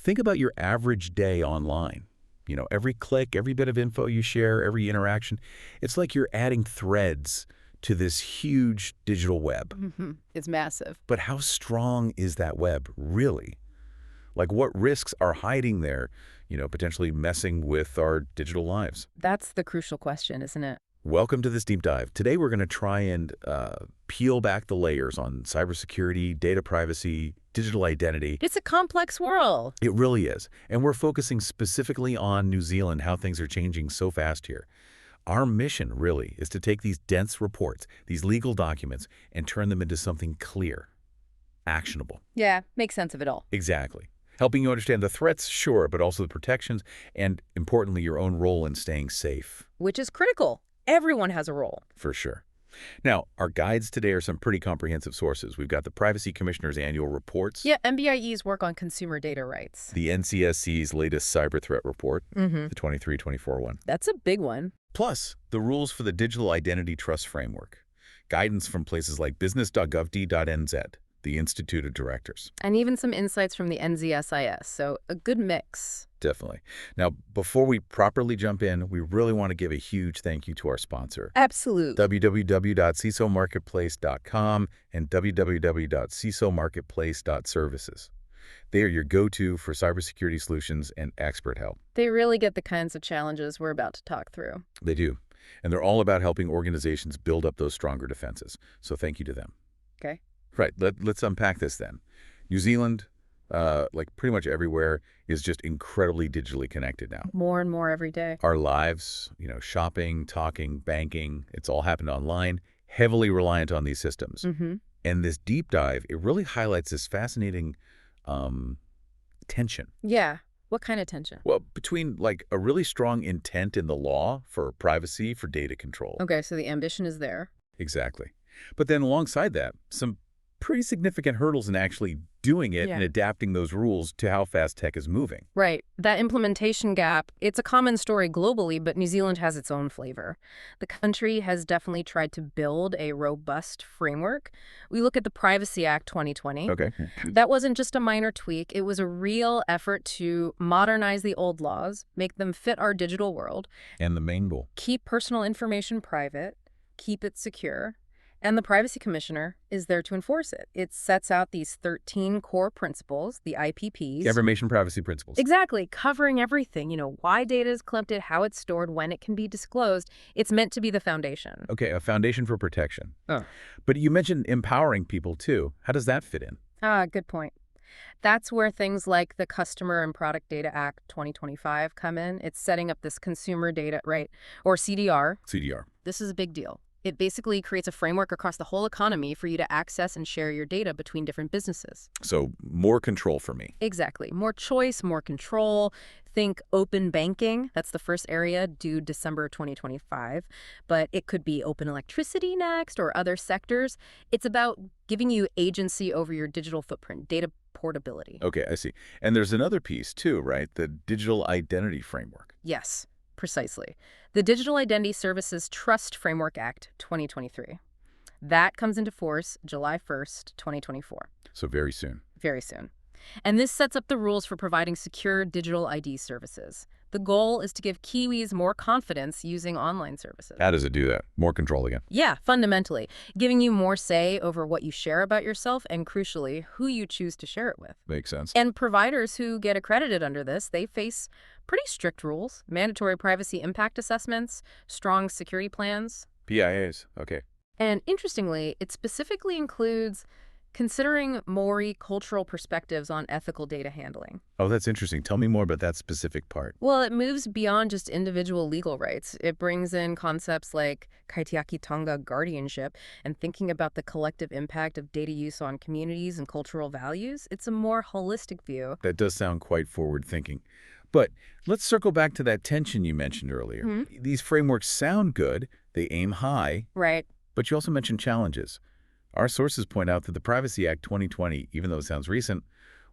Think about your average day online. Every click, every bit of info you share, every interaction, it's like you're adding threads to this huge digital web. It's massive. But how strong is that web, really? Like, what risks are hiding there, potentially messing with our digital lives? That's the crucial question, isn't it? Welcome to this deep dive. Today, we're going to try and peel back the layers on cybersecurity, data privacy, digital identity. It's a complex world. It really is. And we're focusing specifically on New Zealand, how things are changing so fast here. Our mission, really, is to take these dense reports, these legal documents, and turn them into something clear, actionable. Yeah, make sense of it all. Exactly. Helping you understand the threats, sure, but also the protections, and importantly, your own role in staying safe. Which is critical. Everyone has a role. For sure. Now, our guides today are some pretty comprehensive sources. We've got the Privacy Commissioner's annual reports. Yeah, MBIE's work on consumer data rights. The NCSC's latest cyber threat report, the 23-24 one. That's a big one. Plus, the rules for the Digital Identity Trust Framework. Guidance from places like business.gov.nz, the Institute of Directors. And even some insights from the NZSIS, so a good mix. Definitely. Now, before we properly jump in, we really want to give a huge thank you to our sponsor. Absolutely. www.cisomarketplace.com and www.cisomarketplace.services. They are your go-to for cybersecurity solutions and expert help. They really get the kinds of challenges we're about to talk through. They do. And they're all about helping organizations build up those stronger defenses. So thank you to them. Okay. Right. Let's unpack this then. New Zealand, like pretty much everywhere, is just incredibly digitally connected now. More and more every day. Our lives, shopping, talking, banking, it's all happened online, heavily reliant on these systems. And this deep dive, it really highlights this fascinating tension. Yeah. What kind of tension? Well, between like a really strong intent in the law for privacy, for data control. Okay, so the ambition is there. Exactly. But then alongside that, some pretty significant hurdles in actually doing it and adapting those rules to how fast tech is moving. Right. That implementation gap, it's a common story globally, but New Zealand has its own flavor. The country has definitely tried to build a robust framework. We look at the Privacy Act 2020. Okay. That wasn't just a minor tweak. It was a real effort to modernize the old laws, make them fit our digital world. And the main goal. Keep personal information private, keep it secure. And the Privacy Commissioner is there to enforce it. It sets out these 13 core principles, the IPPs. Information privacy principles. Exactly, covering everything. Why data is collected, how it's stored, when it can be disclosed. It's meant to be the foundation. Okay, a foundation for protection. Oh. But you mentioned empowering people, too. How does that fit in? Good point. That's where things like the Customer and Product Data Act 2025 come in. It's setting up this consumer data, right, or CDR. CDR. This is a big deal. It basically creates a framework across the whole economy for you to access and share your data between different businesses. So more control for me. Exactly. More choice, more control. Think open banking. That's the first area due December 2025. But it could be open electricity next or other sectors. It's about giving you agency over your digital footprint, data portability. Okay, I see. And there's another piece too, right? The Digital Identity Framework. Yes. Precisely. The Digital Identity Services Trust Framework Act 2023. That comes into force July 1st, 2024. So very soon. Very soon. And this sets up the rules for providing secure digital ID services. The goal is to give Kiwis more confidence using online services. How does it do that? More control again. Yeah, fundamentally. Giving you more say over what you share about yourself and, crucially, who you choose to share it with. Makes sense. And providers who get accredited under this, they face pretty strict rules, mandatory privacy impact assessments, strong security plans. PIAs, okay. And interestingly, it specifically includes considering Maori cultural perspectives on ethical data handling. Oh, that's interesting. Tell me more about that specific part. Well, it moves beyond just individual legal rights. It brings in concepts like kaitiakitanga guardianship and thinking about the collective impact of data use on communities and cultural values. It's a more holistic view. That does sound quite forward-thinking. But let's circle back to that tension you mentioned earlier. These frameworks sound good. They aim high. Right. But you also mentioned challenges. Our sources point out that the Privacy Act 2020, even though it sounds recent,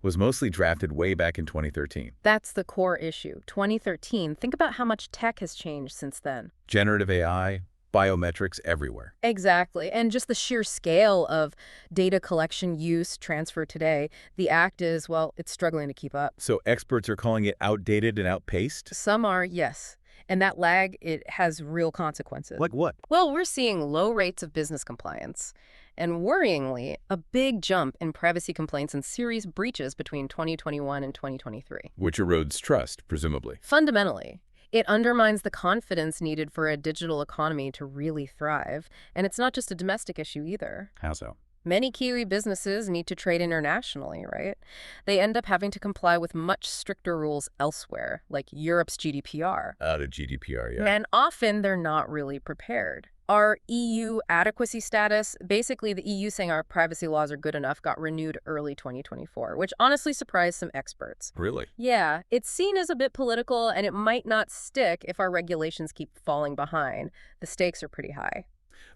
was mostly drafted way back in 2013. That's the core issue. 2013. Think about how much tech has changed since then. Generative AI, Biometrics everywhere. Exactly. And just the sheer scale of data collection, use, transfer today, the act is, well, it's struggling to keep up. So experts are calling it outdated and outpaced? Some are, yes. And that lag, it has real consequences. Like what? Well, we're seeing low rates of business compliance. And worryingly, a big jump in privacy complaints and serious breaches between 2021 and 2023. Which erodes trust, presumably. Fundamentally, it undermines the confidence needed for a digital economy to really thrive. And it's not just a domestic issue either. How so? Many Kiwi businesses need to trade internationally, right? They end up having to comply with much stricter rules elsewhere, like Europe's GDPR. Out of GDPR, yeah. And often they're not really prepared. Our EU adequacy status, basically the EU saying our privacy laws are good enough, got renewed early 2024, which honestly surprised some experts. Really? Yeah, it's seen as a bit political, and it might not stick if our regulations keep falling behind. The stakes are pretty high.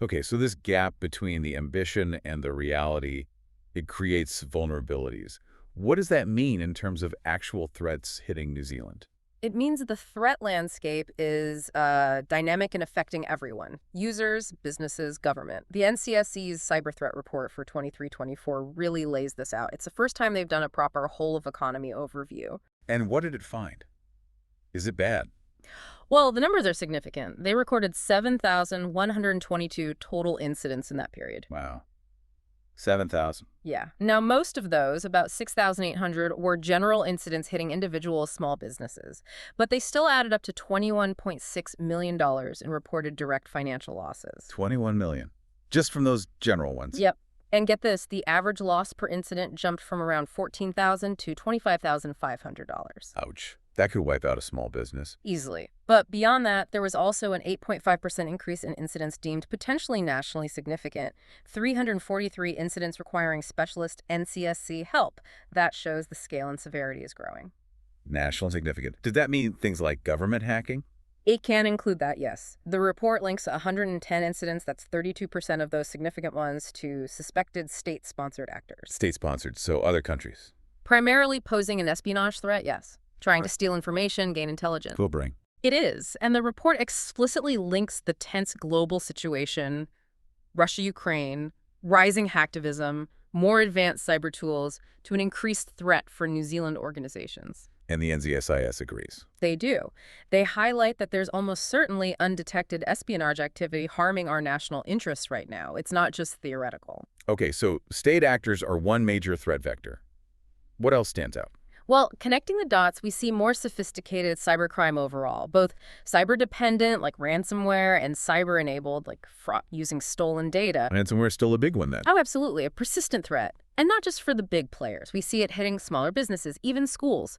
Okay, so this gap between the ambition and the reality, it creates vulnerabilities. What does that mean in terms of actual threats hitting New Zealand? It means the threat landscape is dynamic and affecting everyone. Users, businesses, government. The NCSC's cyber threat report for 23-24 really lays this out. It's the first time they've done a proper whole-of-economy overview. And what did it find? Is it bad? Well, the numbers are significant. They recorded 7,122 total incidents in that period. Wow. 7,000. Yeah. Now, most of those, about 6,800, were general incidents hitting individual small businesses. But they still added up to $21.6 million in reported direct financial losses. 21 million. Just from those general ones. Yep. And get this, the average loss per incident jumped from around $14,000 to $25,500. Ouch. That could wipe out a small business. Easily. But beyond that, there was also an 8.5% increase in incidents deemed potentially nationally significant. 343 incidents requiring specialist NCSC help. That shows the scale and severity is growing. National and significant. Did that mean things like government hacking? It can include that, yes. The report links 110 incidents, that's 32% of those significant ones, to suspected state-sponsored actors. State-sponsored, so other countries. Primarily posing an espionage threat, yes. Trying to steal information, gain intelligence. Full bring. It is, and the report explicitly links the tense global situation, Russia-Ukraine, rising hacktivism, more advanced cyber tools, to an increased threat for New Zealand organizations. And the NZSIS agrees. They do. They highlight that there's almost certainly undetected espionage activity harming our national interests right now. It's not just theoretical. Okay, so state actors are one major threat vector. What else stands out? Well, connecting the dots, we see more sophisticated cybercrime overall, both cyber-dependent, like ransomware, and cyber-enabled, like fraud using stolen data. Ransomware is still a big one then. Oh, absolutely. A persistent threat. And not just for the big players. We see it hitting smaller businesses, even schools.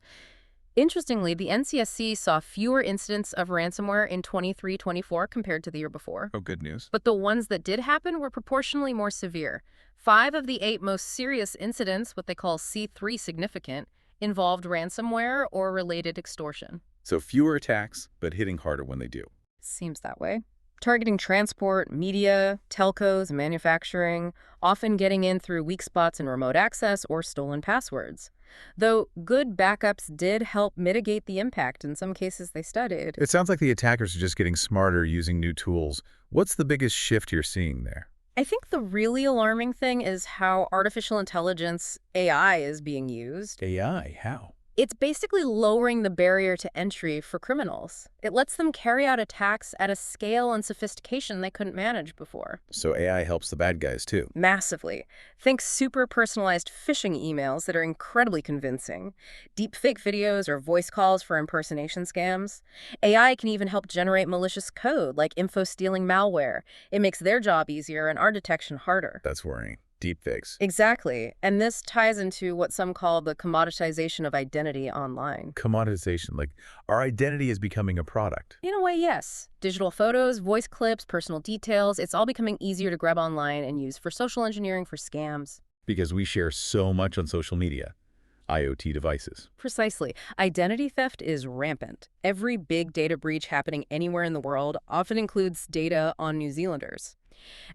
Interestingly, the NCSC saw fewer incidents of ransomware in 23-24 compared to the year before. Oh, good news. But the ones that did happen were proportionally more severe. 5 of the 8 most serious incidents, what they call C3 significant, involved ransomware or related extortion. So fewer attacks, but hitting harder when they do. Seems that way. Targeting transport, media, telcos, manufacturing, often getting in through weak spots in remote access or stolen passwords. Though good backups did help mitigate the impact in some cases they studied. It sounds like the attackers are just getting smarter using new tools. What's the biggest shift you're seeing there? I think the really alarming thing is how artificial intelligence, AI, is being used. AI? How? It's basically lowering the barrier to entry for criminals. It lets them carry out attacks at a scale and sophistication they couldn't manage before. So AI helps the bad guys too. Massively. Think super personalized phishing emails that are incredibly convincing, deepfake videos or voice calls for impersonation scams. AI can even help generate malicious code like info-stealing malware. It makes their job easier and our detection harder. That's worrying. Deepfakes. Exactly. And this ties into what some call the commoditization of identity online. Commoditization, like our identity is becoming a product. In a way, yes. Digital photos, voice clips, personal details, it's all becoming easier to grab online and use for social engineering, for scams. Because we share so much on social media. IoT devices. Precisely. Identity theft is rampant. Every big data breach happening anywhere in the world often includes data on New Zealanders.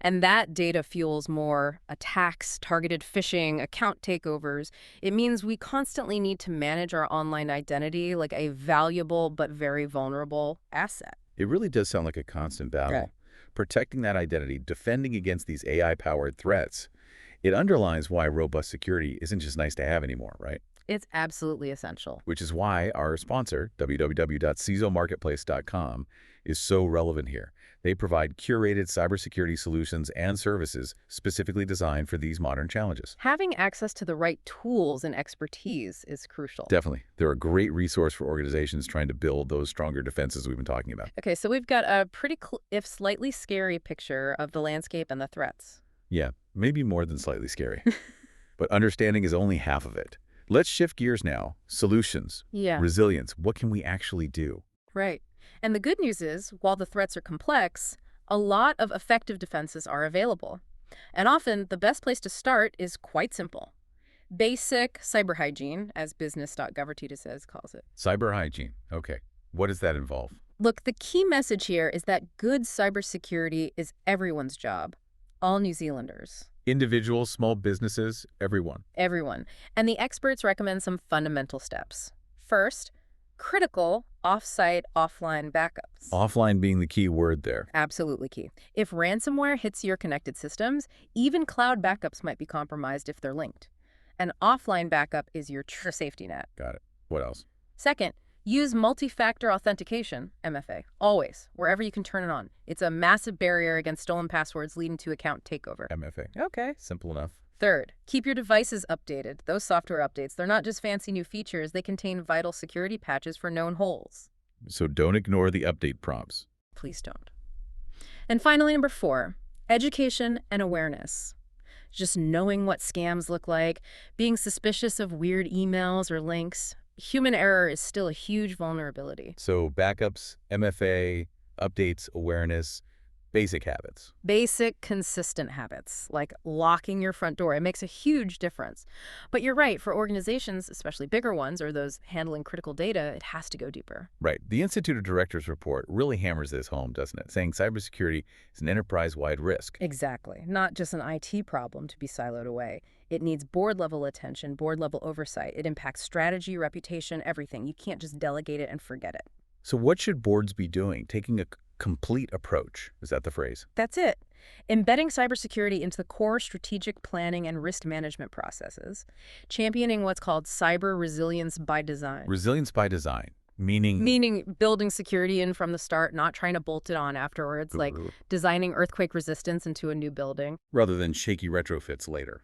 And that data fuels more attacks, targeted phishing, account takeovers. It means we constantly need to manage our online identity like a valuable but very vulnerable asset. It really does sound like a constant battle. Right. protecting that identity, defending against these AI-powered threats, it underlines why robust security isn't just nice to have anymore, right? It's absolutely essential. Which is why our sponsor, www.cisomarketplace.com, is so relevant here. They provide curated cybersecurity solutions and services specifically designed for these modern challenges. Having access to the right tools and expertise is crucial. Definitely. They're a great resource for organizations trying to build those stronger defenses we've been talking about. Okay, so we've got a pretty, if slightly scary picture of the landscape and the threats. Yeah, maybe more than slightly scary. But understanding is only half of it. Let's shift gears now. Solutions. Yeah. Resilience. What can we actually do? Right. And the good news is, while the threats are complex, a lot of effective defenses are available. And often, the best place to start is quite simple. Basic cyber hygiene, as business.government calls it. Cyber hygiene. Okay. What does that involve? Look, the key message here is that good cybersecurity is everyone's job. All New Zealanders. Individuals, small businesses, everyone. Everyone. And the experts recommend some fundamental steps. First, critical off-site, offline backups. Offline being the key word there. Absolutely key. If ransomware hits your connected systems, even cloud backups might be compromised if they're linked. An offline backup is your true safety net. Got it. What else? Second, use multi-factor authentication, MFA, always, wherever you can turn it on. It's a massive barrier against stolen passwords leading to account takeover. MFA. Okay, simple enough. Third, keep your devices updated. Those software updates, they're not just fancy new features, they contain vital security patches for known holes. So don't ignore the update prompts. Please don't. And finally, number 4, education and awareness. Just knowing what scams look like, being suspicious of weird emails or links. Human error is still a huge vulnerability. So backups, MFA, updates, awareness, basic habits. Basic, consistent habits, like locking your front door. It makes a huge difference. But you're right, for organizations, especially bigger ones or those handling critical data, it has to go deeper. Right. The Institute of Directors report really hammers this home, doesn't it? Saying cybersecurity is an enterprise-wide risk. Exactly. Not just an IT problem to be siloed away. It needs board-level attention, board-level oversight. It impacts strategy, reputation, everything. You can't just delegate it and forget it. So what should boards be doing? Taking a complete approach. Is that the phrase? That's it. Embedding cybersecurity into the core strategic planning and risk management processes. Championing what's called cyber resilience by design. Resilience by design, meaning... Meaning building security in from the start, not trying to bolt it on afterwards, like designing earthquake resistance into a new building. Rather than shaky retrofits later.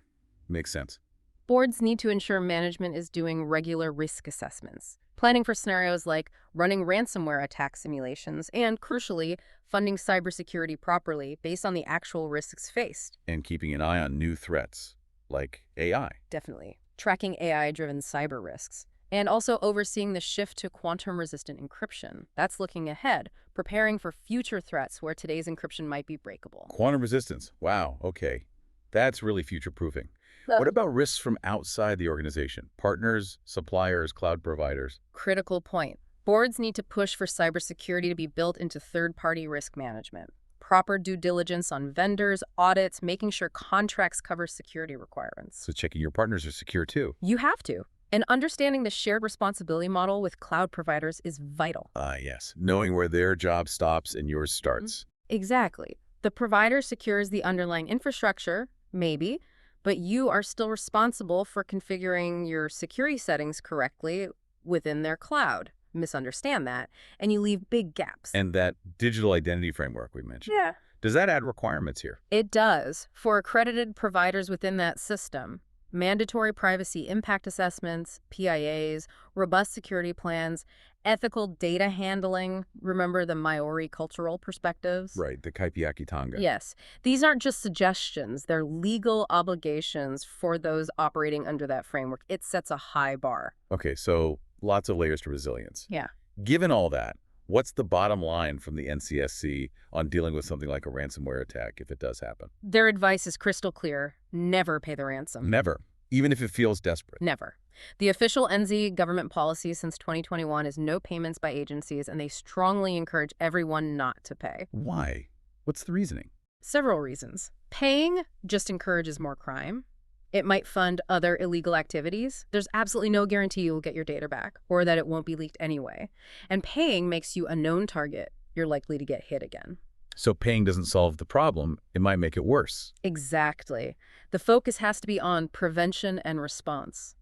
Makes sense. Boards need to ensure management is doing regular risk assessments, planning for scenarios like running ransomware attack simulations, and, crucially, funding cybersecurity properly based on the actual risks faced. And keeping an eye on new threats, like AI. Definitely. Tracking AI-driven cyber risks. And also overseeing the shift to quantum-resistant encryption. That's looking ahead, preparing for future threats where today's encryption might be breakable. Quantum resistance. Wow, okay. That's really future-proofing. What about risks from outside the organization? Partners, suppliers, cloud providers? Critical point. Boards need to push for cybersecurity to be built into third-party risk management. Proper due diligence on vendors, audits, making sure contracts cover security requirements. So checking your partners are secure too. You have to. And understanding the shared responsibility model with cloud providers is vital. Yes. Knowing where their job stops and yours starts. Exactly. The provider secures the underlying infrastructure, maybe, but you are still responsible for configuring your security settings correctly within their cloud. Misunderstand that, and you leave big gaps. And that digital identity framework we mentioned. Yeah. Does that add requirements here? It does. For accredited providers within that system, mandatory privacy impact assessments, PIAs, robust security plans, ethical data handling. Remember the Maori cultural perspectives? Right, the Kaipiakitanga. Yes. These aren't just suggestions. They're legal obligations for those operating under that framework. It sets a high bar. Okay, so lots of layers to resilience. Yeah. Given all that, what's the bottom line from the NCSC on dealing with something like a ransomware attack if it does happen? Their advice is crystal clear. Never pay the ransom. Never. Even if it feels desperate. Never. The official NZ government policy since 2021 is no payments by agencies, and they strongly encourage everyone not to pay. Why? What's the reasoning? Several reasons. Paying just encourages more crime. It might fund other illegal activities. There's absolutely no guarantee you'll get your data back or that it won't be leaked anyway. And paying makes you a known target. You're likely to get hit again. So paying doesn't solve the problem, it might make it worse. Exactly. The focus has to be on prevention and response.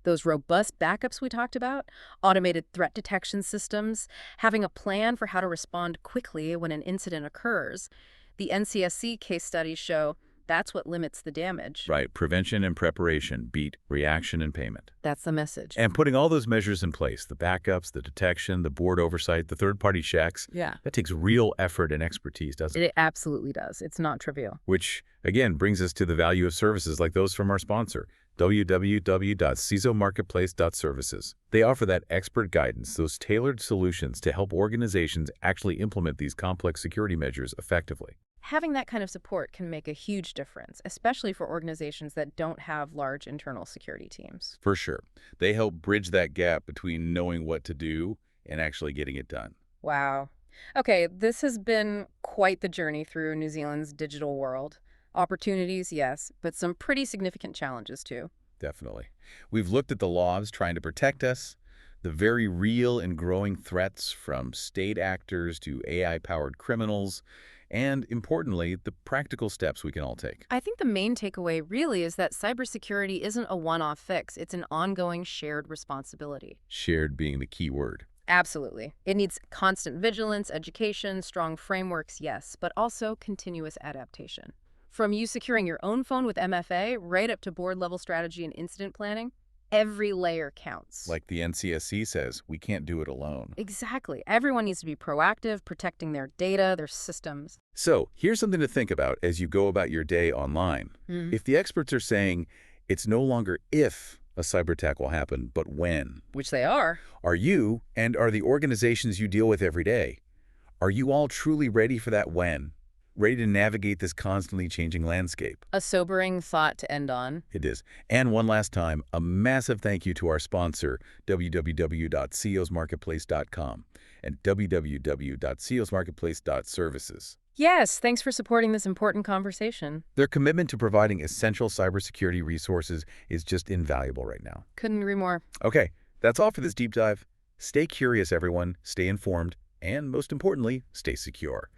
Those robust backups we talked about, automated threat detection systems, having a plan for how to respond quickly when an incident occurs. The NCSC case studies show that's what limits the damage. Right, prevention and preparation beat reaction and payment. That's the message. And putting all those measures in place, the backups, the detection, the board oversight, the third-party checks, Yeah. that takes real effort and expertise, doesn't it? It absolutely does. It's not trivial. Which, again, brings us to the value of services like those from our sponsor, www.cisomarketplace.services. They offer that expert guidance, those tailored solutions to help organizations actually implement these complex security measures effectively. Having that kind of support can make a huge difference, especially for organizations that don't have large internal security teams. For sure. They help bridge that gap between knowing what to do and actually getting it done. Wow. Okay, this has been quite the journey through New Zealand's digital world. Opportunities, yes, but some pretty significant challenges too. Definitely. We've looked at the laws trying to protect us, the very real and growing threats from state actors to AI-powered criminals, and importantly, the practical steps we can all take. I think the main takeaway really is that cybersecurity isn't a one-off fix. It's an ongoing shared responsibility. Shared being the key word. Absolutely. It needs constant vigilance, education, strong frameworks, yes, but also continuous adaptation. From you securing your own phone with MFA right up to board-level strategy and incident planning, every layer counts. Like the NCSC says, we can't do it alone. Exactly. Everyone needs to be proactive, protecting their data, their systems. So here's something to think about as you go about your day online. If the experts are saying it's no longer if a cyber attack will happen, but when, Which they are. are you and are the organizations you deal with every day, are you all truly ready for that when? Ready to navigate this constantly changing landscape? A sobering thought to end on. It is. And one last time, a massive thank you to our sponsor, www.ciosmarketplace.com and www.ciosmarketplace.services. Yes, thanks for supporting this important conversation. Their commitment to providing essential cybersecurity resources is just invaluable right now. Couldn't agree more. Okay, that's all for this deep dive. Stay curious, everyone. Stay informed. And most importantly, stay secure.